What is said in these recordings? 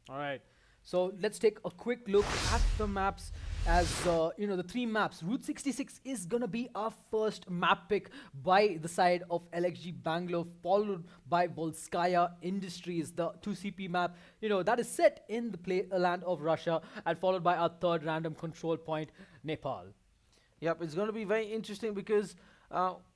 All right. So let's take a quick look at the maps. As the three maps. Route 66 is gonna be our first map pick by the side of LXG Bangalore, followed by Volskaya Industries, the 2CP map. That is set in the land of Russia, and followed by our third random control point, Nepal. Yep, it's going to be very interesting because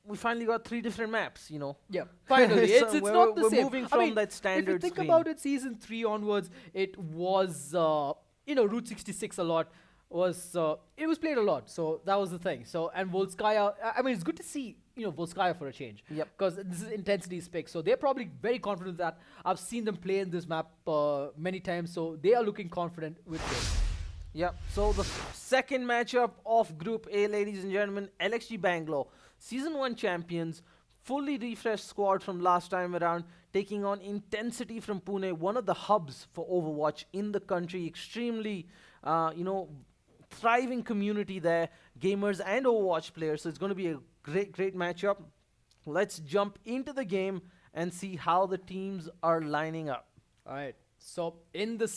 we finally got three different maps, Yeah, finally. So It's not the we're same. moving from that If standard you think screen. about it, season 3 onwards, it was, Route 66 a lot. It was played a lot, so that was the thing. So, and Volskaya, I mean, it's good to see, Volskaya for a change. Yep. Because this is Intensity's pick, so they're probably very confident that I've seen them play in this map many times, so they are looking confident with this. Yep, so the second matchup of Group A, ladies and gentlemen, LXG Bangalore, Season 1 champions, fully refreshed squad from last time around, taking on Intencity from Pune, one of the hubs for Overwatch in the country. Extremely, thriving community there, gamers and Overwatch players. So it's going to be a great matchup. Let's jump into the game and see how the teams are lining up. All right. So in the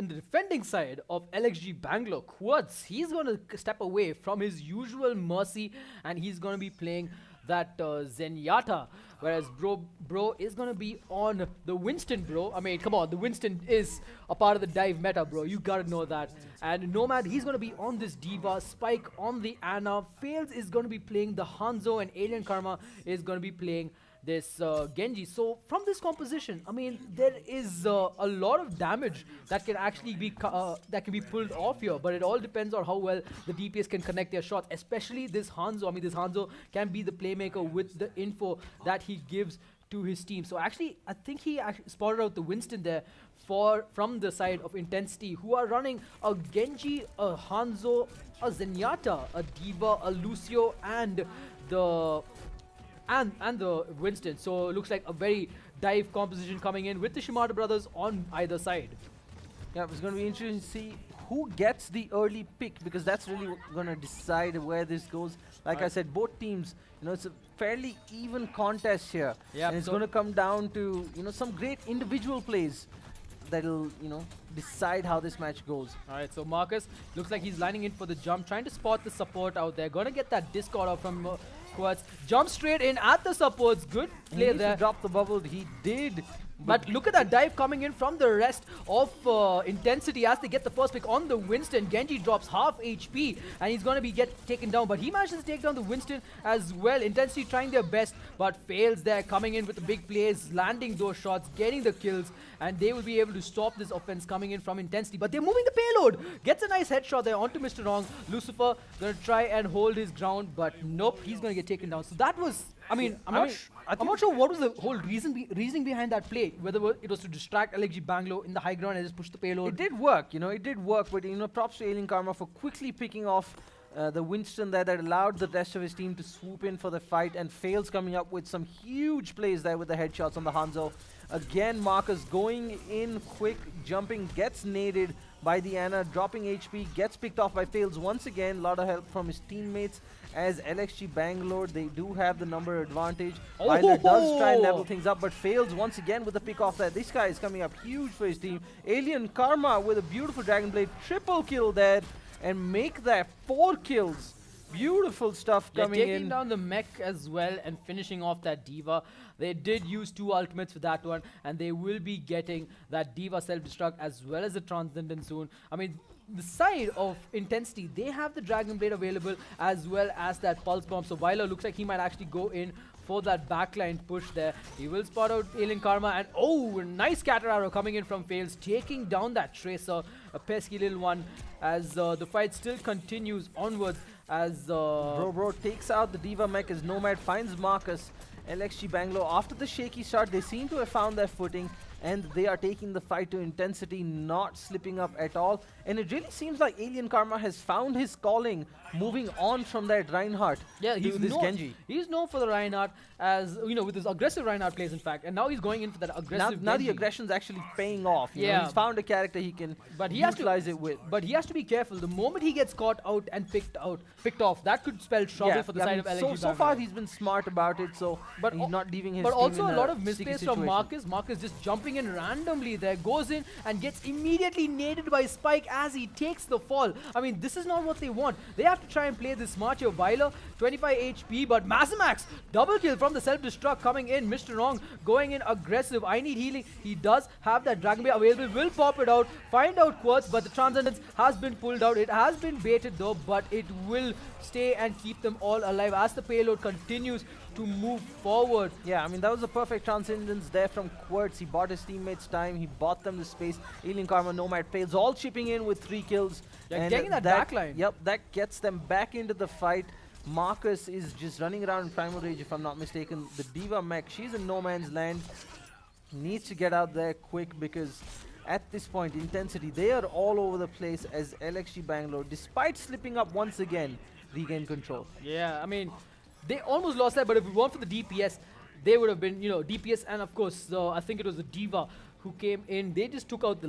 defending side of LXG Bangalore, Quads, he's going to step away from his usual Mercy, and he's going to be playing that Zenyatta, whereas bro is going to be on the Winston, bro. I mean, come on, the Winston is a part of the dive meta, bro. You gotta know that. And Nomad, he's going to be on this Diva. Spike on the Ana. Fails is going to be playing the Hanzo, and Alien Karma is going to be playing this Genji. So from this composition, I mean, there is a lot of damage that can actually be pulled off here, but it all depends on how well the DPS can connect their shots, especially this Hanzo. I mean, this Hanzo can be the playmaker with the info that he gives to his team. So actually, I think he actually spotted out the Winston there from the side of Intensity, who are running a Genji, a Hanzo, a Zenyatta, a Diva, a Lucio, and the Winston. So it looks like a very dive composition coming in with the Shimada brothers on either side. Yeah, it's going to be interesting to see who gets the early pick, because that's really going to decide where this goes. Like I said, both teams, it's a fairly even contest here. Yeah, and it's going to come down to, some great individual plays that'll, decide how this match goes. All right, so Marcus looks like he's lining in for the jump, trying to spot the support out there. Going to get that discord out from Quads. Jump straight in at the supports. Good play there. To drop the bubble. He did. But look at that dive coming in from the rest of Intensity as they get the first pick on the Winston. Genji drops half HP and he's going to be taken down. But he manages to take down the Winston as well. Intensity trying their best but fails there. Coming in with the big plays, landing those shots, getting the kills. And they will be able to stop this offense coming in from Intensity. But they're moving the payload. Gets a nice headshot there onto Mr. Wrong. Lucifer going to try and hold his ground. But nope, he's going to get taken down. So that was... I'm not sure what was the whole reasoning behind that play. Whether it was to distract LXG Bangalore in the high ground and just push the payload. It did work, it did work. But, props to Alien Karma for quickly picking off the Winston there that allowed the rest of his team to swoop in for the fight, and Fails coming up with some huge plays there with the headshots on the Hanzo. Again, Marcus going in quick, jumping, gets naded by the Ana, dropping HP, gets picked off by Fails once again. A lot of help from his teammates, as LXG Bangalore, they do have the number advantage. Weiler does try and level things up, but Fails once again with the pick off there. This guy is coming up huge for his team. Alien Karma with a beautiful Dragon Blade, triple kill there, and make that 4 kills. Beautiful stuff coming in. Taking down the mech as well and finishing off that Diva. They did use 2 ultimates for that one, and they will be getting that Diva self-destruct as well as the Transcendent soon. I mean, the side of Intensity, they have the Dragon Blade available as well as that Pulse Bomb. So Weiler looks like he might actually go in for that backline push there. He will spot out Alien Karma, and oh, nice scatter arrow coming in from Fails, taking down that Tracer, a pesky little one, as the fight still continues onwards. As Bro takes out the Diva mech as Nomad finds Marcus. LXG Bangalore, after the shaky start, they seem to have found their footing, and they are taking the fight to Intensity, not slipping up at all. And it really seems like Alien Karma has found his calling moving on from that Reinhardt Yeah, to he's this known, Genji. he's known for the Reinhardt as, with his aggressive Reinhardt plays, in fact, and now he's going in for that aggressive Now the Genji. aggression's actually paying off. You know, Yeah. he's found a character he can But he has to utilize it with. But he has to be careful. The moment he gets caught out and picked off, that could spell trouble for the side of LXG. So far he's been smart about it, so But he's al- not leaving his But team also in a lot of sticky misplays from situation. Marcus. Marcus just jumping in randomly there, goes in and gets immediately naded by Spike as he takes the fall. I mean, this is not what they want. They have to try and play this smart here. Viola, 25 HP, but Maximax, double kill from the self-destruct coming in. Mr. Wrong going in aggressive. I need healing. He does have that Dragon Bait available. Will pop it out, find out Quartz, but the Transcendence has been pulled out. It has been baited though, but it will stay and keep them all alive as the payload continues to move forward. Yeah, I mean, that was a perfect transcendence there from Quartz. He bought his teammates time, he bought them the space. Alien Karma, Nomad, Fails, all chipping in with 3 kills. Yeah, and getting that backline. Yep, that gets them back into the fight. Marcus is just running around in Primal Rage, if I'm not mistaken. The Diva mech, she's in no man's land. Needs to get out there quick because at this point, Intensity, they are all over the place as LXG Bangalore, despite slipping up once again, regain control. Yeah, I mean, they almost lost that, but if it weren't for the DPS, they would have been, DPS and of course, I think it was the Diva who came in. They just took out the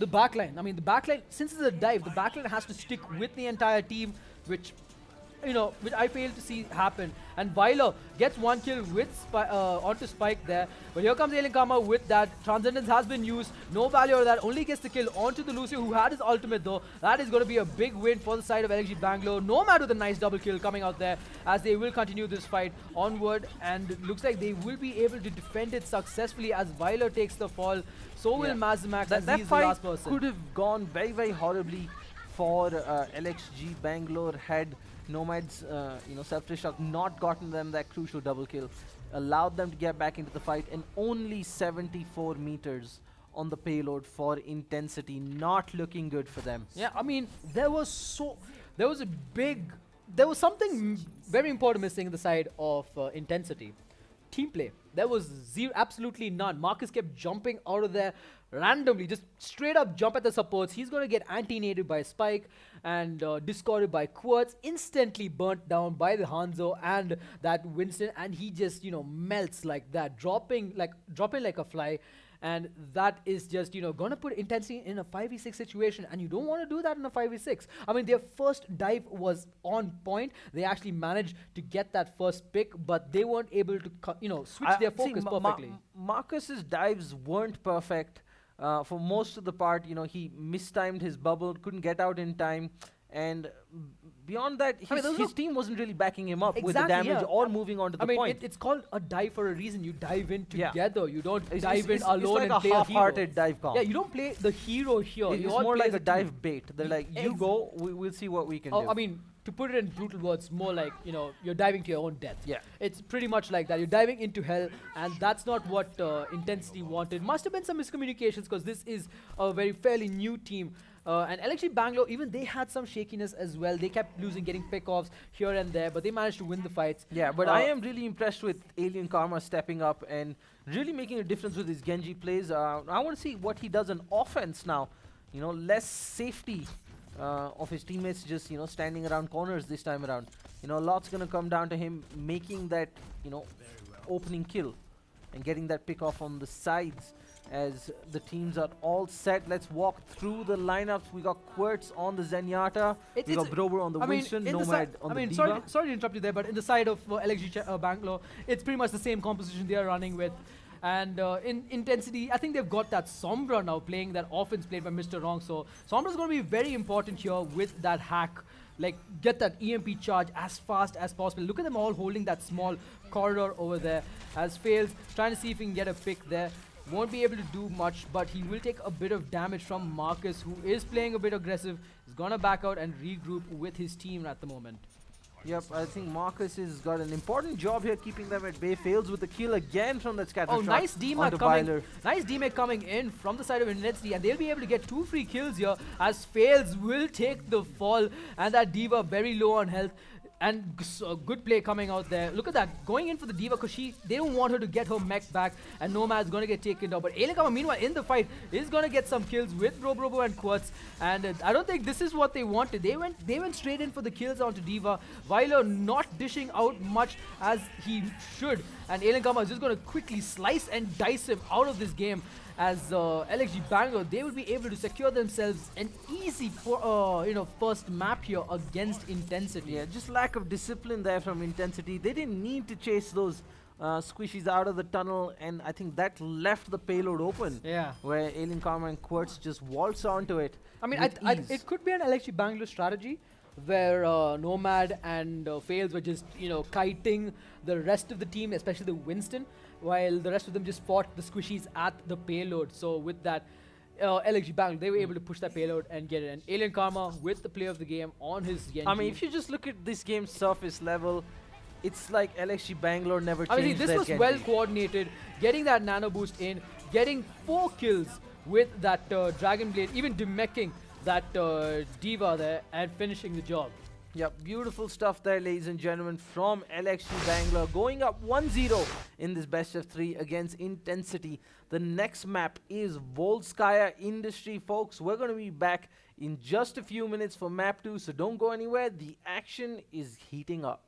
backline. I mean, the backline, since it's a dive, the backline has to stick with the entire team, which I fail to see happen. And Viola gets 1 kill with onto Spike there. But here comes Alien Karma with that. Transcendence has been used. No value out of that. Only gets the kill onto the Lucio, who had his ultimate though. That is going to be a big win for the side of LXG Bangalore. Nomad with a nice double kill coming out there as they will continue this fight onward. And it looks like they will be able to defend it successfully as Viola takes the fall. So will Mazimax as That he's the fight last person. could have gone very, very horribly for LXG Bangalore had Nomad's self-destruct not gotten them that crucial double kill, allowed them to get back into the fight, and only 74 meters on the payload for Intensity, not looking good for them. Yeah, I mean, there was something very important missing in the side of Intensity. Team play. There was absolutely none. Marcus kept jumping out of there randomly, just straight up jump at the supports. He's going to get anti-nated by Spike and discarded by Quartz, instantly burnt down by the Hanzo and that Winston, and he just, melts like that, dropping like a fly. And that is just, gonna put Intensity in a 5v6 situation, and you don't want to do that in a 5v6. I mean, their first dive was on point. They actually managed to get that first pick, but they weren't able to, switch their focus perfectly. Marcus's dives weren't perfect for most of the part. He mistimed his bubble, couldn't get out in time, and beyond that, his team wasn't really backing him up with the damage or moving on to the point. It's called a dive for a reason. You dive in together. You don't dive in it's alone like and a play a hero. half-hearted dive comp. Yeah, you don't play the hero here. It's You all more play like as a dive team. bait. They're like, you go, we'll see what we can do. I mean, to put it in brutal words, more like, you're diving to your own death. Yeah. It's pretty much like that. You're diving into hell, and that's not what Intensity wanted. Must have been some miscommunications because this is a very fairly new team. And LXG Bangalore, even they had some shakiness as well. They kept losing, getting pick-offs here and there, but they managed to win the fights. Yeah, but I am really impressed with Alien Karma stepping up and really making a difference with his Genji plays. I want to see what he does on offense now. Less safety of his teammates just, standing around corners this time around. A lot's going to come down to him making that, opening kill and getting that pick off on the sides. As the teams are all set, let's walk through the lineups. We got Quartz on the Zenyatta, we got Robo on the Winston, Nomad on the Diva. Sorry to interrupt you there, but in the side of LXG Bangalore, it's pretty much the same composition they are running with. And in Intensity, I think they've got that Sombra now playing that offense played by Mr. Wrong. So Sombra's going to be very important here with that hack. Like, get that EMP charge as fast as possible. Look at them all holding that small corridor over there. As Fails, trying to see if he can get a pick there. Won't be able to do much, but he will take a bit of damage from Marcus, who is playing a bit aggressive. He's gonna back out and regroup with his team at the moment. Yep, I think Marcus has got an important job here, keeping them at bay. Fails with the kill again from that scatter shot. Oh, nice DMAC coming in from the side of Intensity, and they'll be able to get 2 free kills here as Fails will take the fall, and that Diva very low on health. And good play coming out there. Look at that. Going in for the Diva because they don't want her to get her mech back. And Nomad's going to get taken down. But Alien Karma, meanwhile, in the fight, is going to get some kills with Robo and Quartz. And I don't think this is what they wanted. They went straight in for the kills onto Diva. Viola not dishing out much as he should. And Alien Karma is just going to quickly slice and dice him out of this game. As LXG Bangalore, they will be able to secure themselves an easy first map here against Intencity. Yeah, just lack of discipline there from Intencity. They didn't need to chase those squishies out of the tunnel, and I think that left the payload open. Yeah. Where Alien Karma and Quartz just waltz onto it. I mean, with ease. it could be an LXG Bangalore strategy where Nomad and Fails were just, kiting the rest of the team, especially the Winston, while the rest of them just fought the squishies at the payload. So with that, LXG Bangalore, they were able to push that payload and get it. And Alien Karma with the play of the game on his Genji. I mean, if you just look at this game's surface level, it's like LXG Bangalore never changed. I mean, this was Genji. well coordinated, getting that nano boost in, getting 4 kills with that Dragon Blade, even demecking that Diva there and finishing the job. Yep, beautiful stuff there, ladies and gentlemen, from LXG Bangalore, going up 1-0 in this best of 3 against Intencity. The next map is Volskaya Industry, folks. We're going to be back in just a few minutes for map 2, so don't go anywhere. The action is heating up.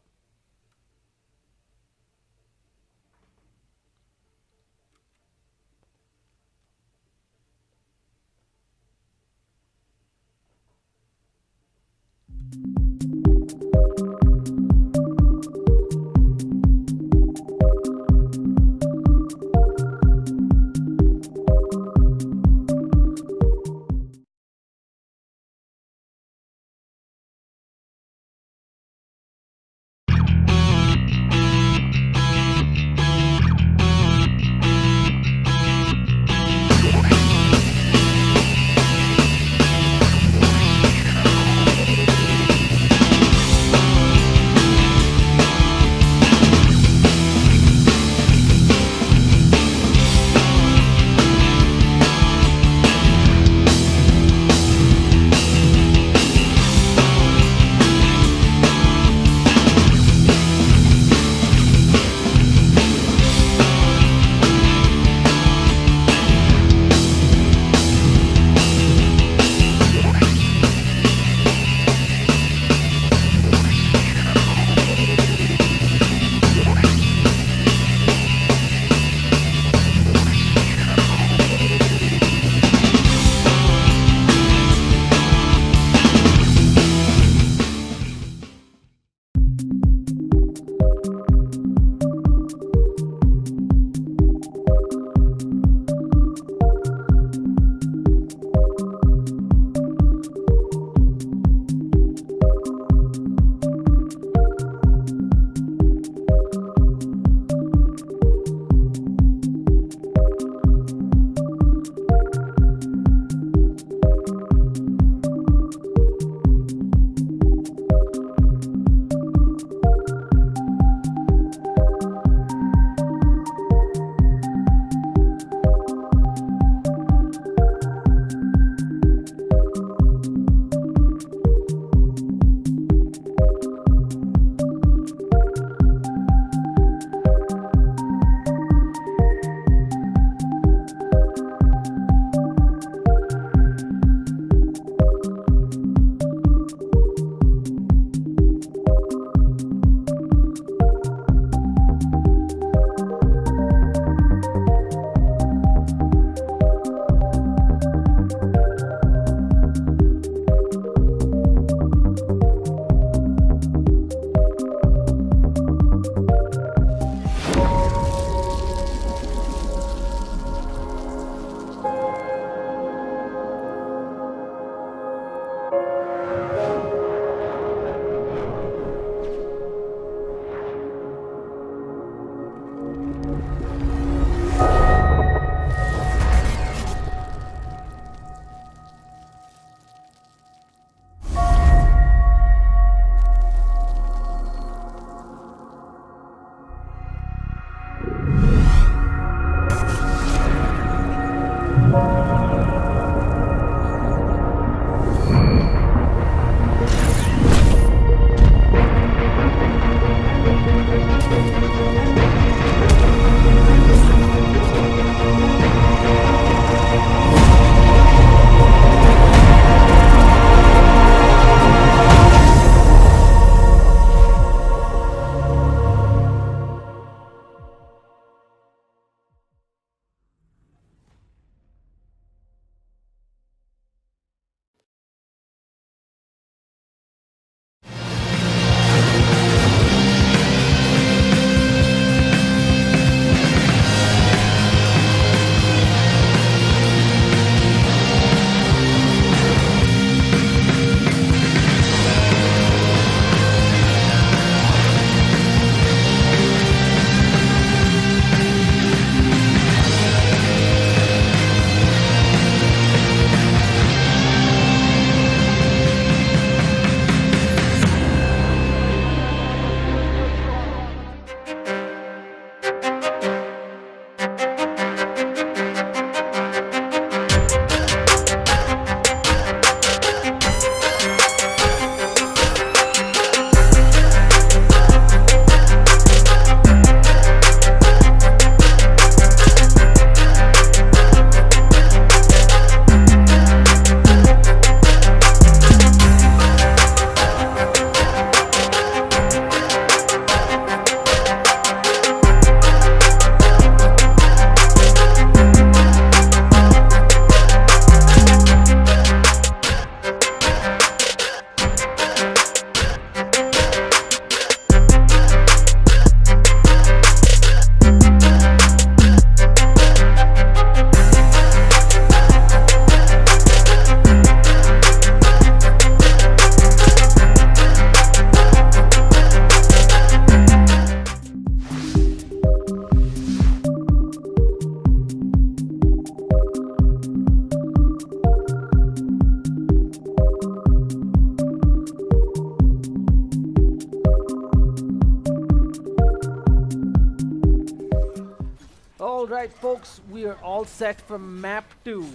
looks we are all set for map 2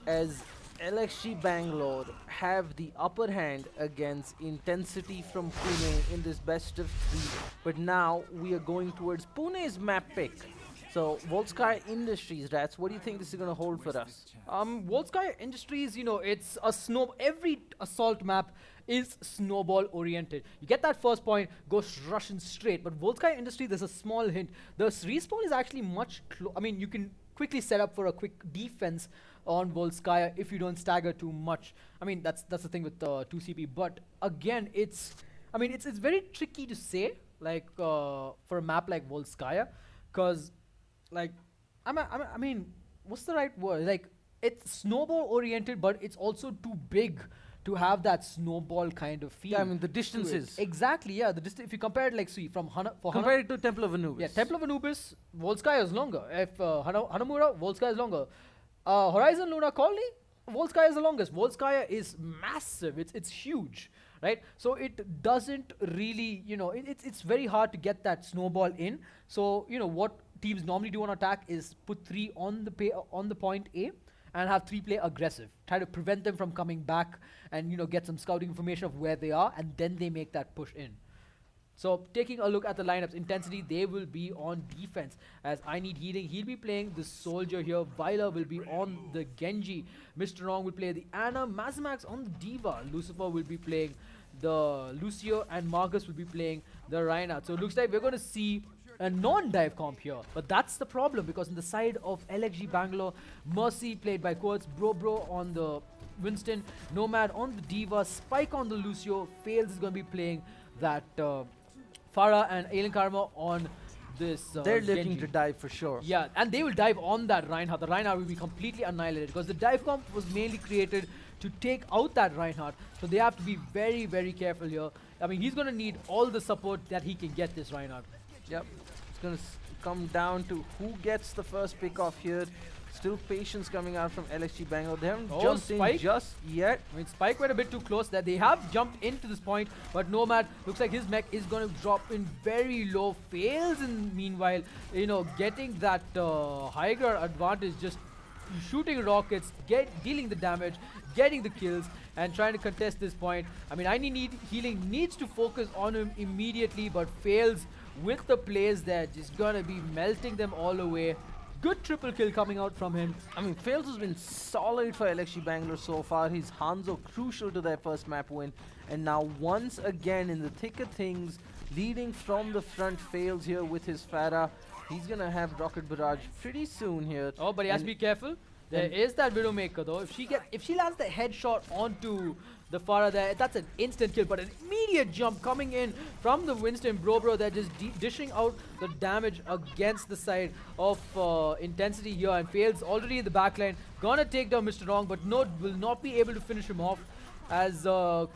as LXG Bangalore have the upper hand against Intencity from Pune in this best of 3. But now we are going towards Pune's map pick. So, Volsky Industries, Rats, what do you think this is going to hold for us? Volsky Industries, you know, it's a every assault map is snowball oriented. You get that first point, goes Russian straight. But Volsky Industries, there's a small hint. The respawn is actually much I mean, you can quickly set up for a quick defense on Volskaya if you don't stagger too much. I mean, that's the thing with 2CP. But again, it's very tricky to say, like, for a map like Volskaya, because, like, I mean, what's the right word? Like, it's snowball oriented, but it's also too big to have that snowball kind of feel. Yeah, I mean, the distances. Exactly, yeah. The distance, if you compare it, like, see, from Compare it to Temple of Anubis. Yeah, Temple of Anubis, Volskaya is longer. If Hanamura, Volskaya is longer. Horizon Luna Colony, Volskaya is the longest. Volskaya is massive. It's huge, right? So it doesn't really, you know, it's very hard to get that snowball in. So, you know, what teams normally do on attack is put 3 on the point A and have 3 play aggressive. Try to prevent them from coming back and, you know, get some scouting information of where they are, and then they make that push in. So, taking a look at the lineups, Intencity, they will be on defense. As I need healing, he'll be playing the Soldier here. Viola will be on the Genji. Mr. Wrong will play the Ana. Mazimax on the Diva. Lucifer will be playing the Lucio, and Marcus will be playing the Reinhardt. So, it looks like we're going to see a non-dive comp here. But that's the problem, because on the side of LXG Bangalore, Mercy played by Quartz, Bro on the Winston, Nomad on the Diva, Spike on the Lucio, Fails is going to be playing that Farah, and Alien Karma on this They're looking Genji. to dive for sure. Yeah, and they will dive on that Reinhardt. The Reinhardt will be completely annihilated, because the dive comp was mainly created to take out that Reinhardt. So they have to be very, very careful here. I mean, he's going to need all the support that he can get, this Reinhardt. Yep. It's going to come down to who gets the first pick off here. Still patience coming out from LXG Bangalore. They haven't jumped in just yet. I mean, Spike went a bit too close there. They have jumped into this point, but Nomad looks like his mech is going to drop in very low. Fails in meanwhile, you know, getting that high ground advantage, just shooting rockets, dealing the damage, getting the kills, and trying to contest this point. I mean, I need healing, needs to focus on him immediately, but Fails with the plays there, just going to be melting them all away. Good triple kill coming out from him. I mean, Fails has been solid for LXG Bangalore so far. He's Hanzo crucial to their first map win. And now once again in the thick of things, leading from the front, Fails here with his Farah. He's going to have Rocket Barrage pretty soon here. Oh, but he has to be careful. There is that Widowmaker though. If she lands the headshot onto the Farah there, that's an instant kill, but an immediate jump coming in from the Winston. Bro, they're just dishing out the damage against the side of Intencity here, and Fails already in the backline. Gonna take down Mr. Wrong, but no, will not be able to finish him off. As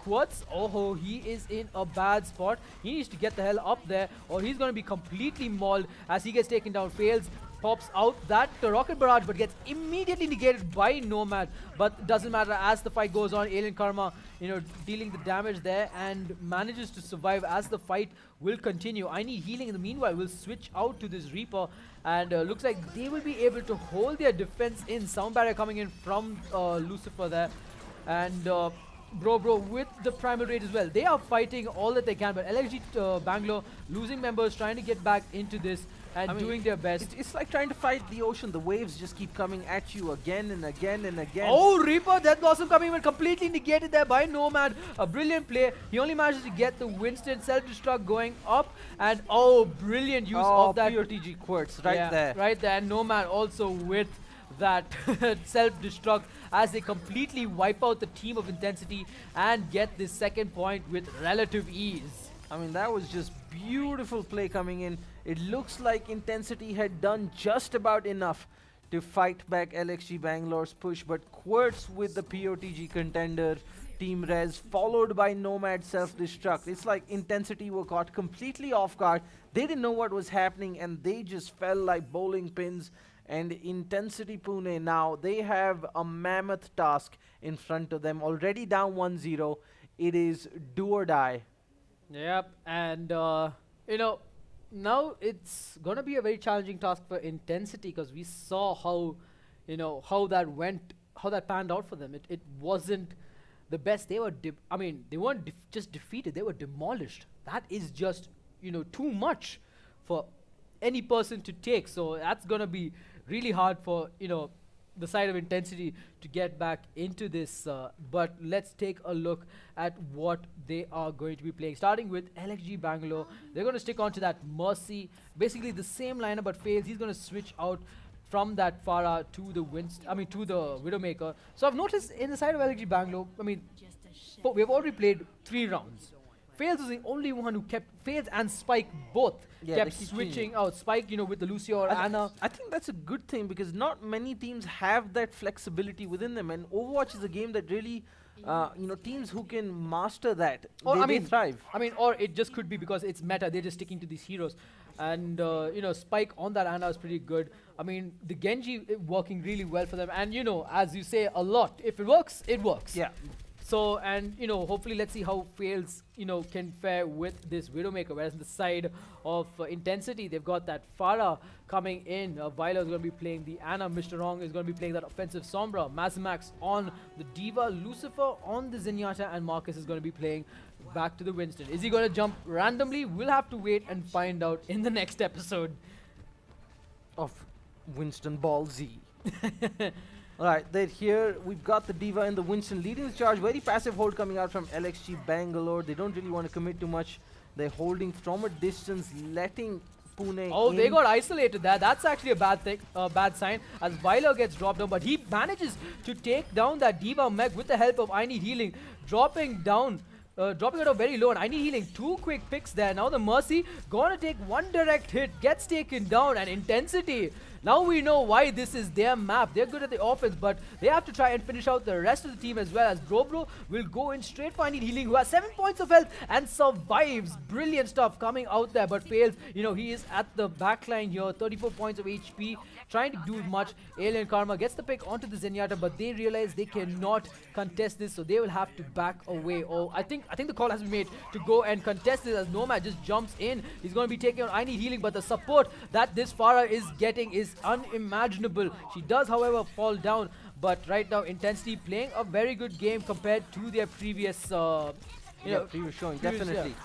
Quartz, oh, he is in a bad spot. He needs to get the hell up there, or he's gonna be completely mauled as he gets taken down. Fails. Pops out that rocket barrage, but gets immediately negated by Nomad. But doesn't matter, as the fight goes on, Alien Karma, you know, dealing the damage there and manages to survive as the fight will continue. I need healing in the meanwhile. We'll switch out to this Reaper, and looks like they will be able to hold their defense in. Sound barrier coming in from Lucifer there, and Bro with the Primal Rage as well. They are fighting all that they can, but LXG Bangalore losing members, trying to get back into this and doing their best. It's like trying to fight the ocean. The waves just keep coming at you again and again and again. Oh, Reaper, Death Blossom coming in, completely negated there by Nomad. A brilliant play. He only manages to get the Winston self-destruct going up, and oh, brilliant use of that POTG Quartz right there. Right there. And Nomad also with that self-destruct as they completely wipe out the team of Intencity and get this second point with relative ease. I mean, that was just beautiful play coming in. It looks like Intencity had done just about enough to fight back LXG Bangalore's push, but Quartz with the POTG contender, Team RatZ, followed by Nomad self-destruct. It's like Intencity were caught completely off guard. They didn't know what was happening, and they just fell like bowling pins. And Intencity Pune now, they have a mammoth task in front of them. Already down 1-0. It is do or die. Yep, and you know, now it's gonna be a very challenging task for Intensity because we saw how, how that went, how that panned out for them. It wasn't the best. They were, I mean, they weren't just defeated; they were demolished. That is just, too much for any person to take. So that's gonna be really hard for the side of Intensity to get back into this. But let's take a look at what they are going to be playing. Starting with LXG Bangalore, they're going to stick on to that Mercy, basically the same lineup but fails. He's going to switch out from that Farah to the to the Widowmaker. So I've noticed in the side of LXG Bangalore, we've already played 3 rounds. Fails was the only one who kept Fails and Spike both kept switching out. Spike, with the Lucio or Anna. I think that's a good thing because not many teams have that flexibility within them, and Overwatch is a game that really, teams who can master that, they thrive. Or it just could be because it's meta. They're just sticking to these heroes, and Spike on that Anna is pretty good. The Genji working really well for them, and as you say a lot, if it works, it works. Yeah. So, and hopefully let's see how Fails, can fare with this Widowmaker. Whereas on the side of Intensity, they've got that Farah coming in. Viola is going to be playing the Anna. Mr. Wrong is going to be playing that offensive Sombra. Maximax on the Diva. Lucifer on the Zenyatta. And Marcus is going to be playing back to the Winston. Is he going to jump randomly? We'll have to wait and find out in the next episode of Winston Ball Z. Alright, here we've got the Diva and the Winston leading the charge. Very passive hold coming out from LXG Bangalore. They don't really want to commit too much. They're holding from a distance, letting Pune Oh, in. they got isolated there. That's actually a bad thing, bad sign as Viola gets dropped down. But he manages to take down that Diva mech with the help of I Need Healing, dropping down. Dropping it out very low, and I Need Healing. 2 quick picks there. Now the Mercy gonna take 1 direct hit, gets taken down, and Intensity. Now we know why this is their map. They're good at the offense, but they have to try and finish out the rest of the team as well, as Robo will go in straight for I Need Healing, who has 7 points of health and survives. Brilliant stuff coming out there, but fails. He is at the backline here, 34 points of HP, trying to do much. Alien Karma gets the pick onto the Zenyatta, but they realize they cannot contest this, so they will have to back away. Oh, I think the call has been made to go and contest this as Nomad just jumps in. He's going to be taking on I Need Healing, but the support that this Farah is getting is unimaginable. She does, however, fall down, but right now Intensity playing a very good game compared to their previous previous showing, definitely.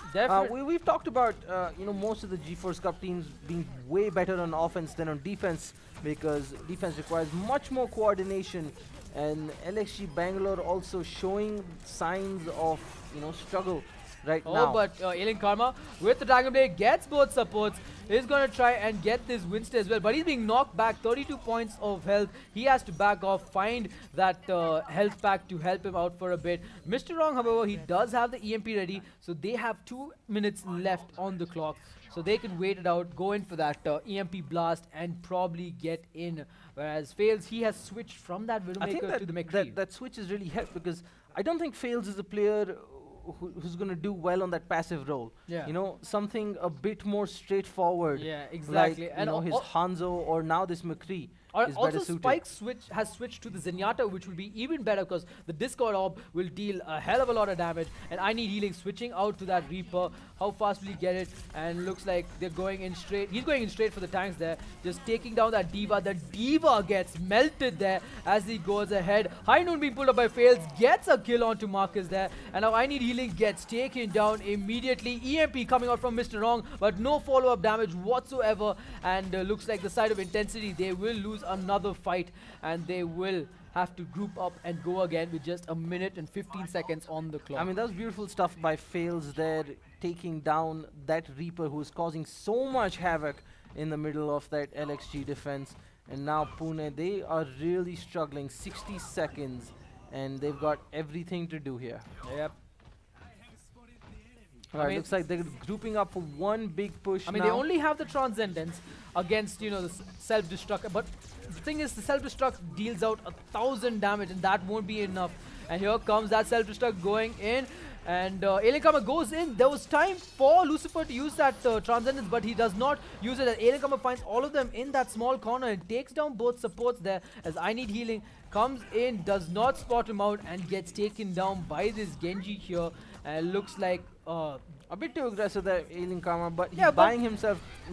We've talked about most of the GeForce Cup teams being way better on offense than on defense, because defense requires much more coordination, and LXG Bangalore also showing signs of struggle right now. Oh, but Alien Karma with the Dragon Blade gets both supports. He's going to try and get this Winston as well, but he's being knocked back. 32 points of health. He has to back off, find that health pack to help him out for a bit. Mr. Wrong, however, he does have the EMP ready, so they have 2 minutes left on the clock. So they can wait it out, go in for that EMP blast, and probably get in. Whereas Fails, he has switched from that Widowmaker to the McCree. That switch has really helped, because I don't think Fails is a player who's going to do well on that passive role. Yeah. Something a bit more straightforward. Yeah, exactly. Like, his Hanzo or now this McCree. Also, Spike has switched to the Zenyatta, which will be even better because the Discord Orb will deal a hell of a lot of damage. And I Need Healing switching out to that Reaper. How fast will he get it? And looks like they're going in straight. He's going in straight for the tanks there. Just taking down that Diva. The Diva gets melted there as he goes ahead. High Noon being pulled up by Fails. Gets a kill onto Marcus there. And now I Need Healing gets taken down immediately. EMP coming out from Mr. Wrong, but no follow-up damage whatsoever. And looks like the side of Intensity, they will lose another fight, and they will have to group up and go again with just 1 minute and 15 seconds on the clock. That was beautiful stuff by Fails there, taking down that Reaper who was causing so much havoc in the middle of that LXG defense. And now Pune, they are really struggling. 60 seconds, and they've got everything to do here. Yep. Alright, looks like they're grouping up for one big push now. They only have the Transcendence against, the self-destruct, but the thing is, the self-destruct deals out 1,000 damage, and that won't be enough. And here comes that self-destruct going in, and Alien Karma goes in. There was time for Lucifer to use that Transcendence, but he does not use it, and Alien Karma finds all of them in that small corner and takes down both supports there, as I Need Healing comes in, does not spot him out, and gets taken down by this Genji here. Looks like A bit too aggressive there, Alien Karma, but he's Yeah, but-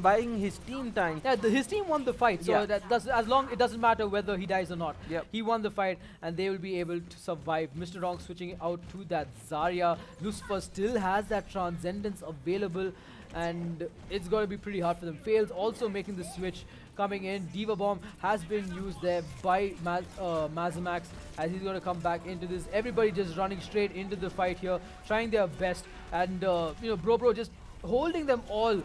buying his team time. Yeah, his team won the fight, so Yeah. that does, as long it doesn't matter whether he dies or not. Yep. He won the fight, and they will be able to survive. Mr. Wrong switching out to that Zarya. Lucifer still has that Transcendence available, and it's going to be pretty hard for them. Fails also making the switch. Coming in, Diva Bomb has been used there by Mazamax, as he's going to come back into this. Everybody just running straight into the fight here, trying their best, and Bro just holding them all.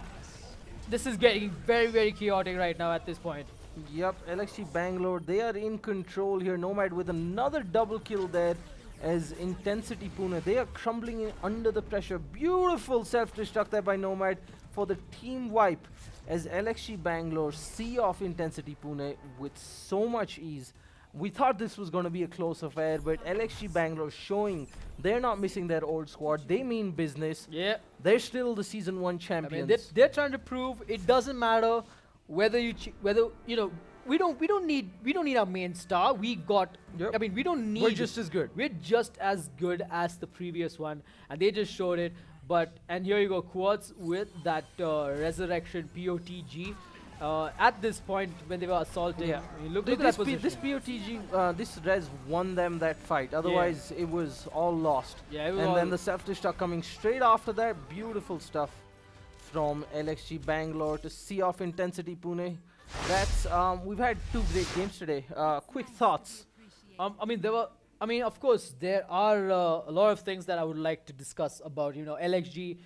This is getting very, very chaotic right now at this point. Yep, LXG Bangalore, they are in control here. Nomad with another double kill there as Intencity Pune. They are crumbling in under the pressure. Beautiful self-destruct there by Nomad for the team wipe as LXG Bangalore see off Intencity Pune with so much ease. We thought this was going to be a close affair, but LXG Bangalore showing they're not missing their old squad. They mean business. Yeah. They're still the Season 1 I champions. mean, they're trying to prove it doesn't matter whether we don't need our main star. We got. Yep. I mean, we don't need. We're just as good. We're just as good as the previous one, and they just showed it. And here you go, Quartz with that Resurrection POTG. At this point, when they were assaulting, Yeah. I mean, look Th- at that this position. POTG, this Rez won them that fight. Otherwise, it was all lost. Yeah, it was And all then the self-destruct coming straight after that. Beautiful stuff from LXG Bangalore to see off Intencity Pune. That's we've had 2 great games today. Quick thoughts. I mean, of course, there are a lot of things that I would like to discuss about, LXG,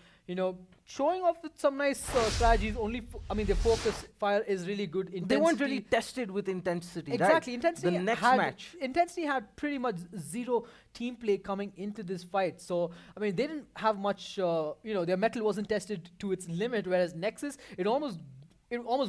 showing off with some nice strategies. Their focus fire is really good. They weren't Intensity- really tested with Intensity, Exactly, right? Intensity The next had, match. Intensity had pretty much zero team play coming into this fight. So, I mean, they didn't have much, their metal wasn't tested to its limit, whereas Nexus, it almost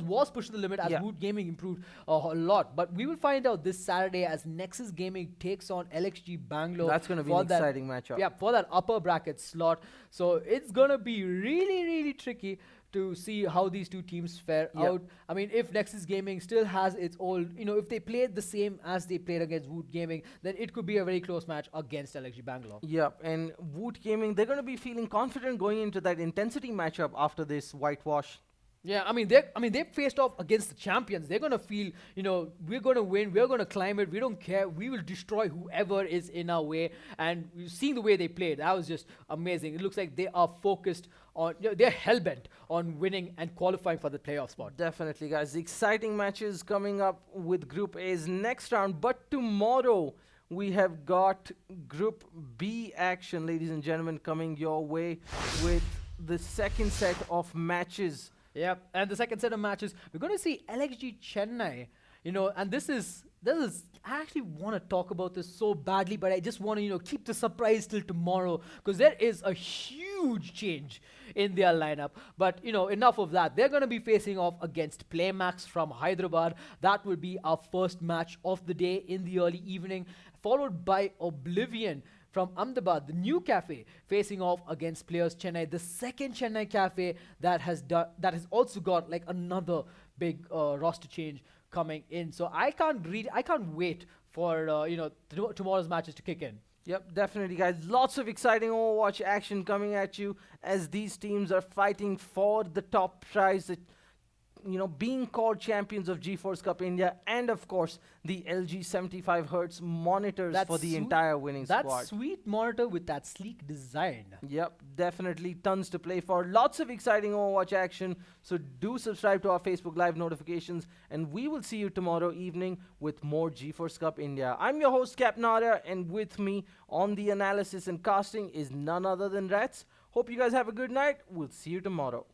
was pushed to the limit as Yeah. Woot Gaming improved a lot. But we will find out this Saturday as Nexus Gaming takes on LXG Bangalore. That's going to be for an that- exciting matchup. Yeah, for that upper bracket slot. So it's going to be really, really tricky to see how these two teams fare Yep. out. I mean, if Nexus Gaming still has its old, if they played the same as they played against Woot Gaming, then it could be a very close match against LXG Bangalore. Yep, and Woot Gaming, they're going to be feeling confident going into that Intensity matchup after this whitewash. Yeah, they faced off against the champions. They're gonna feel, we're gonna win, we're gonna climb it, we don't care, we will destroy whoever is in our way. And seeing the way they played, that was just amazing. It looks like they are focused on, they're hellbent on winning and qualifying for the playoff spot. Definitely, guys. The exciting matches coming up with Group A's next round. But tomorrow, we have got Group B action, ladies and gentlemen, coming your way with the second set of matches. Yeah, and the second set of matches, we're going to see LXG Chennai, and this is, I actually want to talk about this so badly, but I just want to, keep the surprise till tomorrow, because there is a huge change in their lineup. But, enough of that. They're going to be facing off against Playmax from Hyderabad. That will be our first match of the day in the early evening, followed by Oblivion from Ahmedabad, the new cafe, facing off against Players Chennai, the second Chennai cafe that has also got like another big roster change coming in. So I can't wait for tomorrow's matches to kick in. Yep, definitely, guys. Lots of exciting Overwatch action coming at you as these teams are fighting for the top prize, being called champions of GeForce Cup India, and of course the LG 75Hz monitors for the entire winning that squad. sweet monitor with that sleek design. Yep, definitely tons to play for. Lots of exciting Overwatch action. So do subscribe to our Facebook Live notifications, and we will see you tomorrow evening with more GeForce Cup India. I'm your host, Captain Arya, and with me on the analysis and casting is none other than RatZ. Hope you guys have a good night. We'll see you tomorrow.